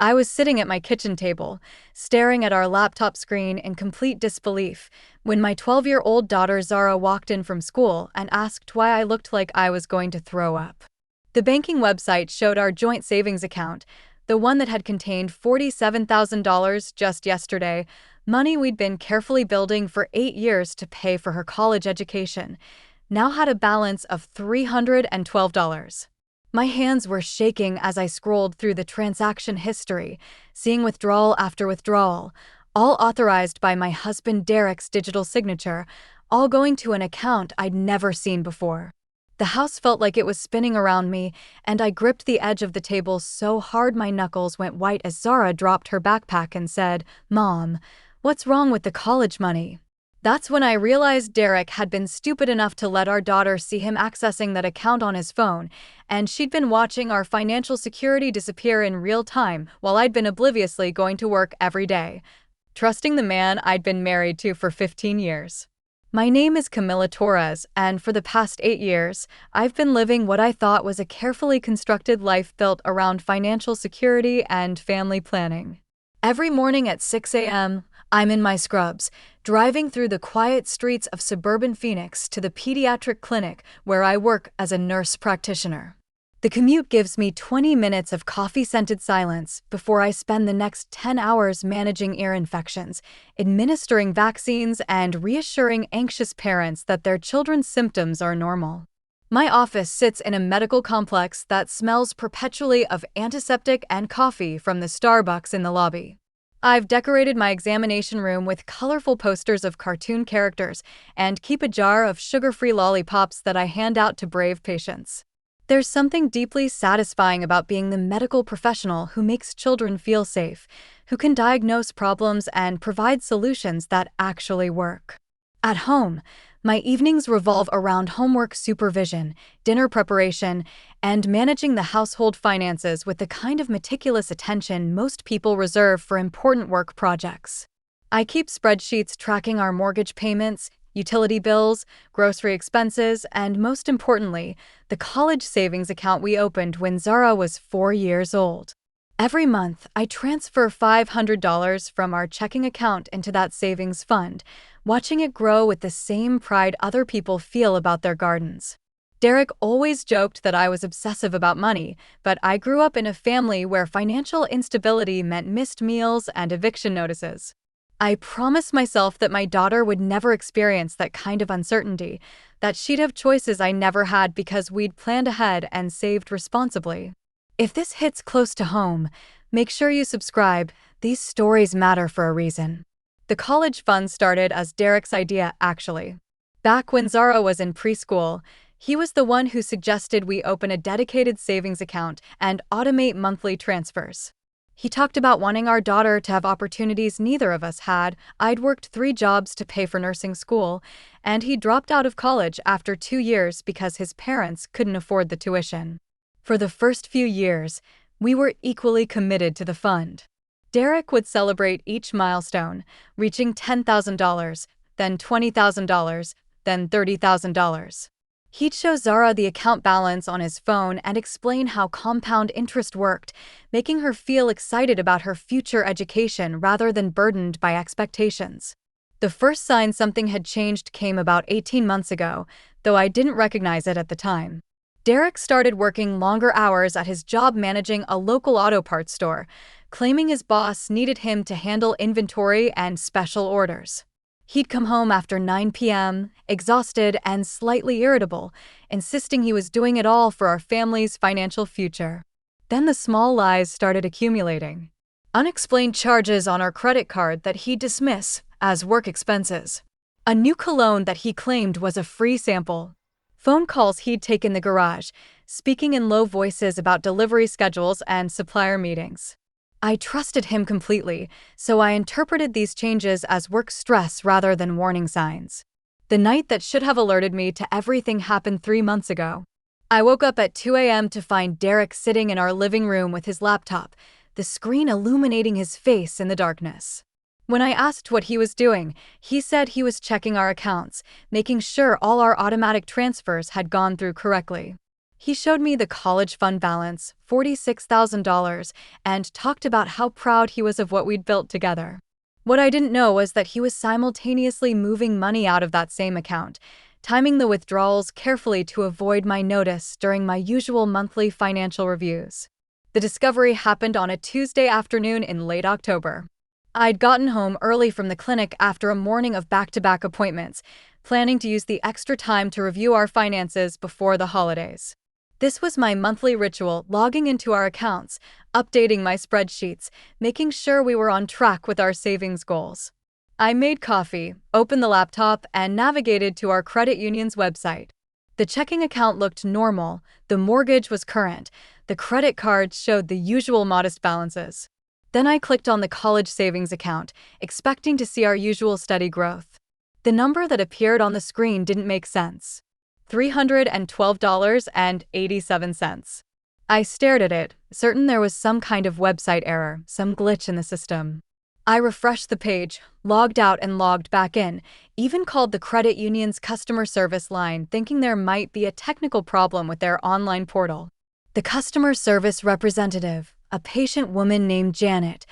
I was sitting at my kitchen table, staring at our laptop screen in complete disbelief, when my 12-year-old daughter Zara walked in from school and asked why I looked like I was going to throw up. The banking website showed our joint savings account, the one that had contained $47,000 just yesterday, money we'd been carefully building for 8 years to pay for her college education, now had a balance of $312. My hands were shaking as I scrolled through the transaction history, seeing withdrawal after withdrawal, all authorized by my husband Derek's digital signature, all going to an account I'd never seen before. The house felt like it was spinning around me, and I gripped the edge of the table so hard my knuckles went white as Zara dropped her backpack and said, "Mom, what's wrong with the college money?" That's when I realized Derek had been stupid enough to let our daughter see him accessing that account on his phone, and she'd been watching our financial security disappear in real time while I'd been obliviously going to work every day, trusting the man I'd been married to for 15 years. My name is Camila Torres, and for the past 8 years, I've been living what I thought was a carefully constructed life built around financial security and family planning. Every morning at 6 a.m., I'm in my scrubs, driving through the quiet streets of suburban Phoenix to the pediatric clinic where I work as a nurse practitioner. The commute gives me 20 minutes of coffee-scented silence before I spend the next 10 hours managing ear infections, administering vaccines, and reassuring anxious parents that their children's symptoms are normal. My office sits in a medical complex that smells perpetually of antiseptic and coffee from the Starbucks in the lobby. I've decorated my examination room with colorful posters of cartoon characters and keep a jar of sugar-free lollipops that I hand out to brave patients. There's something deeply satisfying about being the medical professional who makes children feel safe, who can diagnose problems and provide solutions that actually work. At home, my evenings revolve around homework supervision, dinner preparation, and managing the household finances with the kind of meticulous attention most people reserve for important work projects. I keep spreadsheets tracking our mortgage payments, utility bills, grocery expenses, and most importantly, the college savings account we opened when Zara was 4 years old. Every month, I transfer $500 from our checking account into that savings fund, watching it grow with the same pride other people feel about their gardens. Derek always joked that I was obsessive about money, but I grew up in a family where financial instability meant missed meals and eviction notices. I promised myself that my daughter would never experience that kind of uncertainty, that she'd have choices I never had because we'd planned ahead and saved responsibly. If this hits close to home, make sure you subscribe. These stories matter for a reason. The college fund started as Derek's idea, actually. Back when Zara was in preschool, he was the one who suggested we open a dedicated savings account and automate monthly transfers. He talked about wanting our daughter to have opportunities neither of us had. I'd worked 3 jobs to pay for nursing school, and he dropped out of college after 2 years because his parents couldn't afford the tuition. For the first few years, we were equally committed to the fund. Derek would celebrate each milestone, reaching $10,000, then $20,000, then $30,000. He'd show Zara the account balance on his phone and explain how compound interest worked, making her feel excited about her future education rather than burdened by expectations. The first sign something had changed came about 18 months ago, though I didn't recognize it at the time. Derek started working longer hours at his job managing a local auto parts store, claiming his boss needed him to handle inventory and special orders. He'd come home after 9 p.m., exhausted and slightly irritable, insisting he was doing it all for our family's financial future. Then the small lies started accumulating. Unexplained charges on our credit card that he'd dismiss as work expenses. A new cologne that he claimed was a free sample. Phone calls he'd take in the garage, speaking in low voices about delivery schedules and supplier meetings. I trusted him completely, so I interpreted these changes as work stress rather than warning signs. The night that should have alerted me to everything happened 3 months ago. I woke up at 2 a.m. to find Derek sitting in our living room with his laptop, the screen illuminating his face in the darkness. When I asked what he was doing, he said he was checking our accounts, making sure all our automatic transfers had gone through correctly. He showed me the college fund balance, $46,000, and talked about how proud he was of what we'd built together. What I didn't know was that he was simultaneously moving money out of that same account, timing the withdrawals carefully to avoid my notice during my usual monthly financial reviews. The discovery happened on a Tuesday afternoon in late October. I'd gotten home early from the clinic after a morning of back-to-back appointments, planning to use the extra time to review our finances before the holidays. This was my monthly ritual, logging into our accounts, updating my spreadsheets, making sure we were on track with our savings goals. I made coffee, opened the laptop, and navigated to our credit union's website. The checking account looked normal, the mortgage was current, the credit cards showed the usual modest balances. Then I clicked on the college savings account, expecting to see our usual steady growth. The number that appeared on the screen didn't make sense. $312.87. I stared at it, certain there was some kind of website error, some glitch in the system. I refreshed the page, logged out and logged back in, even called the credit union's customer service line thinking there might be a technical problem with their online portal. The customer service representative, a patient woman named Janet,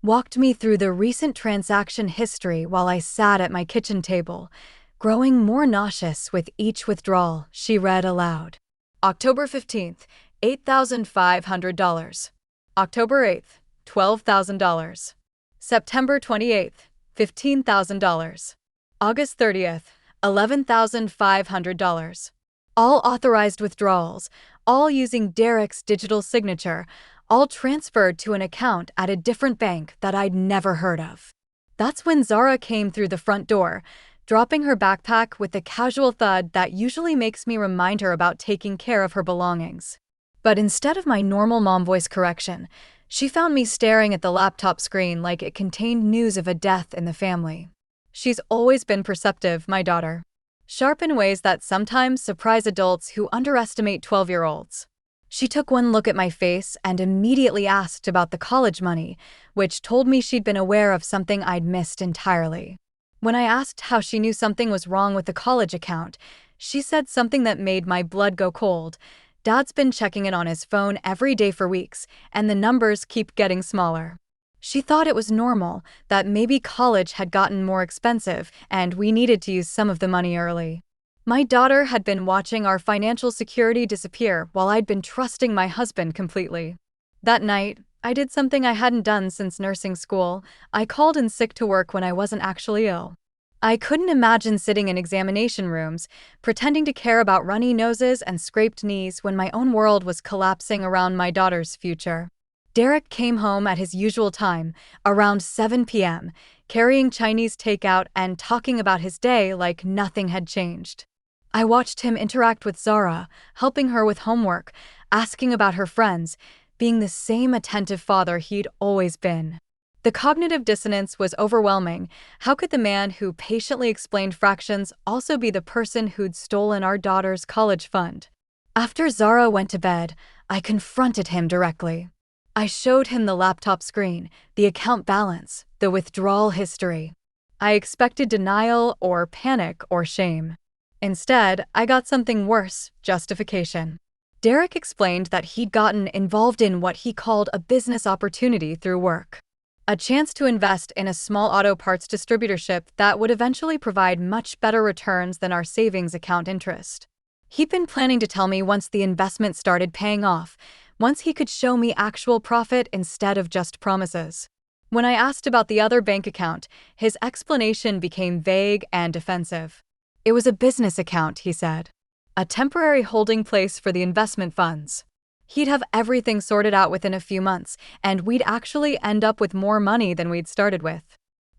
walked me through the recent transaction history while I sat at my kitchen table. Growing more nauseous with each withdrawal, she read aloud. October 15th, $8,500. October 8th, $12,000. September 28th, $15,000. August 30th, $11,500. All authorized withdrawals, all using Derek's digital signature, all transferred to an account at a different bank that I'd never heard of. That's when Zara came through the front door, dropping her backpack with the casual thud that usually makes me remind her about taking care of her belongings. But instead of my normal mom voice correction, she found me staring at the laptop screen like it contained news of a death in the family. She's always been perceptive, my daughter. Sharp in ways that sometimes surprise adults who underestimate 12-year-olds. She took one look at my face and immediately asked about the college money, which told me she'd been aware of something I'd missed entirely. When I asked how she knew something was wrong with the college account, she said something that made my blood go cold. Dad's been checking it on his phone every day for weeks, and the numbers keep getting smaller. She thought it was normal, that maybe college had gotten more expensive and we needed to use some of the money early. My daughter had been watching our financial security disappear while I'd been trusting my husband completely. That night, I did something I hadn't done since nursing school. I called in sick to work when I wasn't actually ill. I couldn't imagine sitting in examination rooms, pretending to care about runny noses and scraped knees when my own world was collapsing around my daughter's future. Derek came home at his usual time, around 7 p.m., carrying Chinese takeout and talking about his day like nothing had changed. I watched him interact with Zara, helping her with homework, asking about her friends, being the same attentive father he'd always been. The cognitive dissonance was overwhelming. How could the man who patiently explained fractions also be the person who'd stolen our daughter's college fund? After Zara went to bed, I confronted him directly. I showed him the laptop screen, the account balance, the withdrawal history. I expected denial or panic or shame. Instead, I got something worse: justification. Derek explained that he'd gotten involved in what he called a business opportunity through work. A chance to invest in a small auto parts distributorship that would eventually provide much better returns than our savings account interest. He'd been planning to tell me once the investment started paying off, once he could show me actual profit instead of just promises. When I asked about the other bank account, his explanation became vague and defensive. It was a business account, he said. A temporary holding place for the investment funds. He'd have everything sorted out within a few months, and we'd actually end up with more money than we'd started with.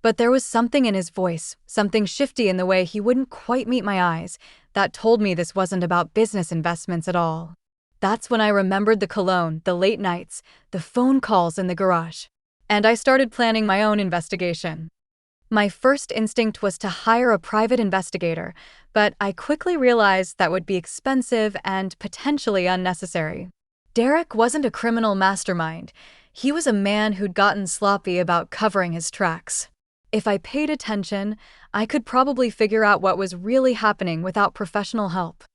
But there was something in his voice, something shifty in the way he wouldn't quite meet my eyes, that told me this wasn't about business investments at all. That's when I remembered the cologne, the late nights, the phone calls in the garage. And I started planning my own investigation. My first instinct was to hire a private investigator, but I quickly realized that would be expensive and potentially unnecessary. Derek wasn't a criminal mastermind. He was a man who'd gotten sloppy about covering his tracks. If I paid attention, I could probably figure out what was really happening without professional help.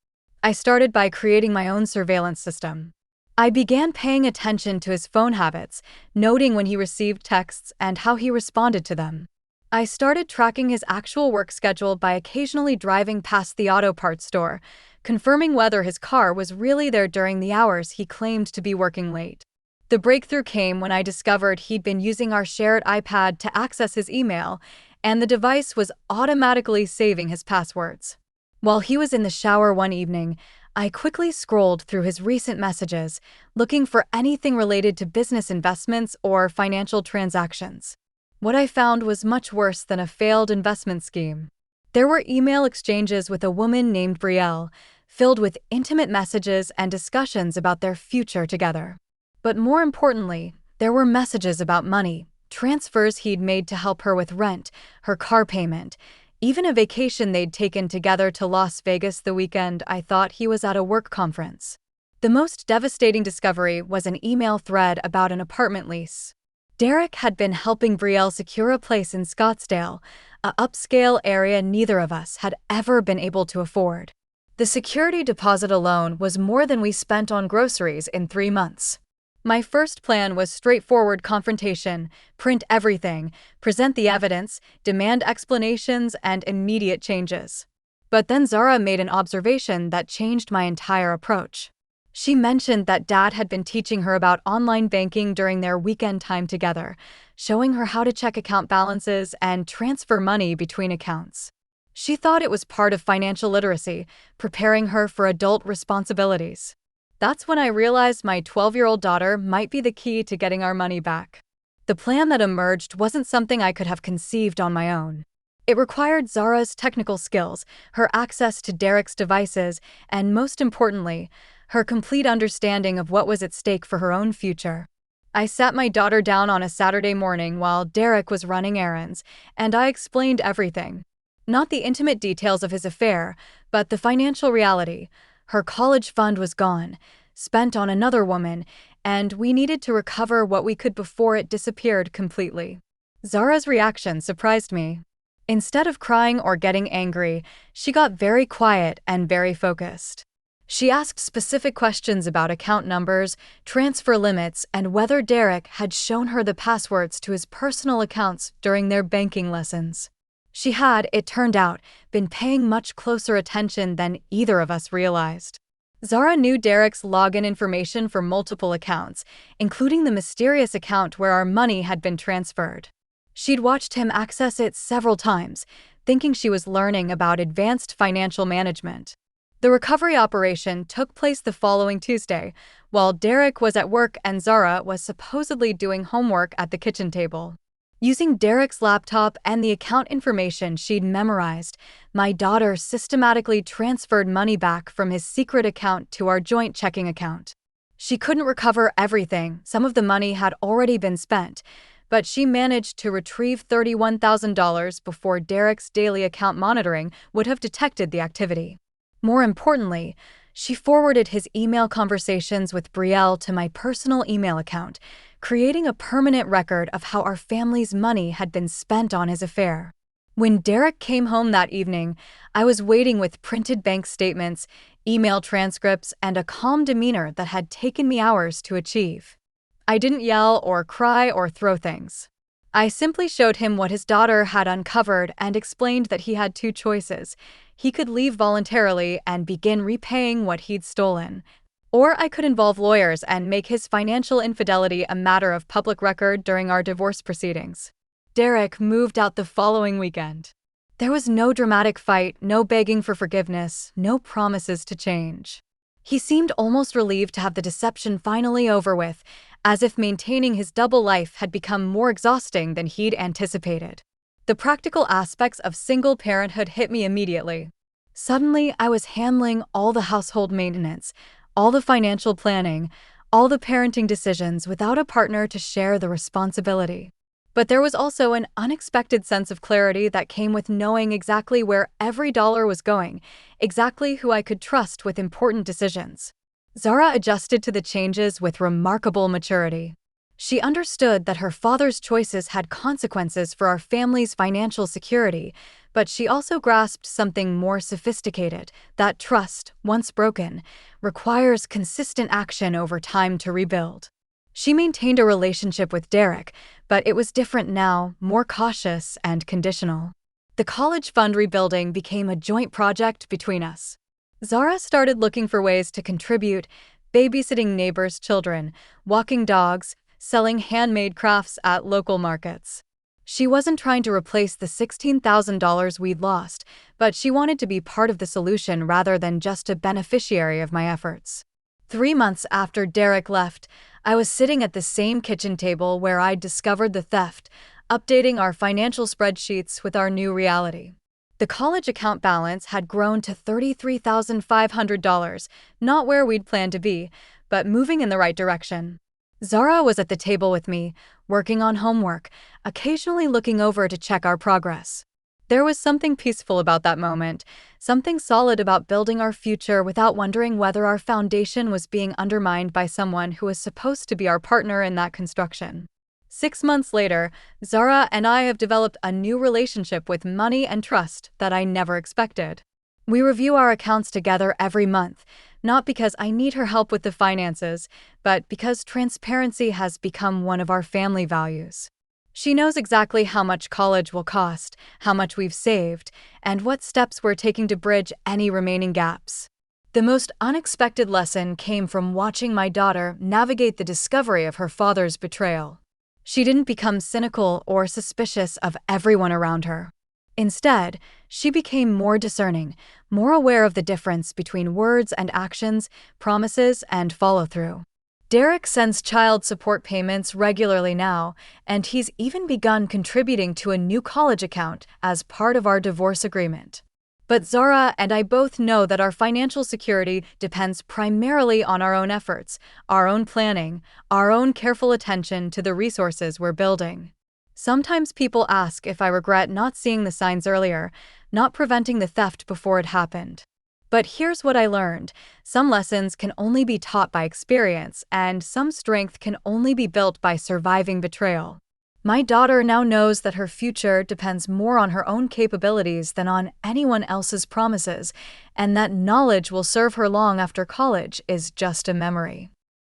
I started by creating my own surveillance system. I began paying attention to his phone habits, noting when he received texts and how he responded to them. I started tracking his actual work schedule by occasionally driving past the auto parts store, confirming whether his car was really there during the hours he claimed to be working late. The breakthrough came when I discovered he'd been using our shared iPad to access his email, and the device was automatically saving his passwords. While he was in the shower one evening, I quickly scrolled through his recent messages, looking for anything related to business investments or financial transactions. What I found was much worse than a failed investment scheme. There were email exchanges with a woman named Brielle, filled with intimate messages and discussions about their future together. But more importantly, there were messages about money, transfers he'd made to help her with rent, her car payment, even a vacation they'd taken together to Las Vegas the weekend I thought he was at a work conference. The most devastating discovery was an email thread about an apartment lease. Derek had been helping Brielle secure a place in Scottsdale, a upscale area neither of us had ever been able to afford. The security deposit alone was more than we spent on groceries in 3 months. My first plan was straightforward confrontation, print everything, present the evidence, demand explanations, and immediate changes. But then Zara made an observation that changed my entire approach. She mentioned that Dad had been teaching her about online banking during their weekend time together, showing her how to check account balances and transfer money between accounts. She thought it was part of financial literacy, preparing her for adult responsibilities. That's when I realized my 12-year-old daughter might be the key to getting our money back. The plan that emerged wasn't something I could have conceived on my own. It required Zara's technical skills, her access to Derek's devices, and most importantly, her complete understanding of what was at stake for her own future. I sat my daughter down on a Saturday morning while Derek was running errands, and I explained everything. Not the intimate details of his affair, but the financial reality. Her college fund was gone, spent on another woman, and we needed to recover what we could before it disappeared completely. Zara's reaction surprised me. Instead of crying or getting angry, she got very quiet and very focused. She asked specific questions about account numbers, transfer limits, and whether Derek had shown her the passwords to his personal accounts during their banking lessons. She had, it turned out, been paying much closer attention than either of us realized. Zara knew Derek's login information for multiple accounts, including the mysterious account where our money had been transferred. She'd watched him access it several times, thinking she was learning about advanced financial management. The recovery operation took place the following Tuesday, while Derek was at work and Zara was supposedly doing homework at the kitchen table. Using Derek's laptop and the account information she'd memorized, my daughter systematically transferred money back from his secret account to our joint checking account. She couldn't recover everything, some of the money had already been spent, but she managed to retrieve $31,000 before Derek's daily account monitoring would have detected the activity. More importantly, she forwarded his email conversations with Brielle to my personal email account, creating a permanent record of how our family's money had been spent on his affair. When Derek came home that evening, I was waiting with printed bank statements, email transcripts, and a calm demeanor that had taken me hours to achieve. I didn't yell or cry or throw things. I simply showed him what his daughter had uncovered and explained that he had 2 choices. He could leave voluntarily and begin repaying what he'd stolen, or I could involve lawyers and make his financial infidelity a matter of public record during our divorce proceedings. Derek moved out the following weekend. There was no dramatic fight, no begging for forgiveness, no promises to change. He seemed almost relieved to have the deception finally over with, as if maintaining his double life had become more exhausting than he'd anticipated. The practical aspects of single parenthood hit me immediately. Suddenly, I was handling all the household maintenance, all the financial planning, all the parenting decisions without a partner to share the responsibility. But there was also an unexpected sense of clarity that came with knowing exactly where every dollar was going, exactly who I could trust with important decisions. Zara adjusted to the changes with remarkable maturity. She understood that her father's choices had consequences for our family's financial security, but she also grasped something more sophisticated: that trust, once broken, requires consistent action over time to rebuild. She maintained a relationship with Derek, but it was different now, more cautious and conditional. The college fund rebuilding became a joint project between us. Zara started looking for ways to contribute, babysitting neighbors' children, walking dogs, selling handmade crafts at local markets. She wasn't trying to replace the $16,000 we'd lost, but she wanted to be part of the solution rather than just a beneficiary of my efforts. 3 months after Derek left, I was sitting at the same kitchen table where I'd discovered the theft, updating our financial spreadsheets with our new reality. The college account balance had grown to $33,500, not where we'd planned to be, but moving in the right direction. Zara was at the table with me, working on homework, occasionally looking over to check our progress. There was something peaceful about that moment, something solid about building our future without wondering whether our foundation was being undermined by someone who was supposed to be our partner in that construction. 6 months later, Zara and I have developed a new relationship with money and trust that I never expected. We review our accounts together every month, not because I need her help with the finances, but because transparency has become one of our family values. She knows exactly how much college will cost, how much we've saved, and what steps we're taking to bridge any remaining gaps. The most unexpected lesson came from watching my daughter navigate the discovery of her father's betrayal. She didn't become cynical or suspicious of everyone around her. Instead, she became more discerning, more aware of the difference between words and actions, promises and follow-through. Derek sends child support payments regularly now, and he's even begun contributing to a new college account as part of our divorce agreement. But Zara and I both know that our financial security depends primarily on our own efforts, our own planning, our own careful attention to the resources we're building. Sometimes people ask if I regret not seeing the signs earlier, not preventing the theft before it happened. But here's what I learned: some lessons can only be taught by experience, and some strength can only be built by surviving betrayal. My daughter now knows that her future depends more on her own capabilities than on anyone else's promises, and that knowledge will serve her long after college is just a memory.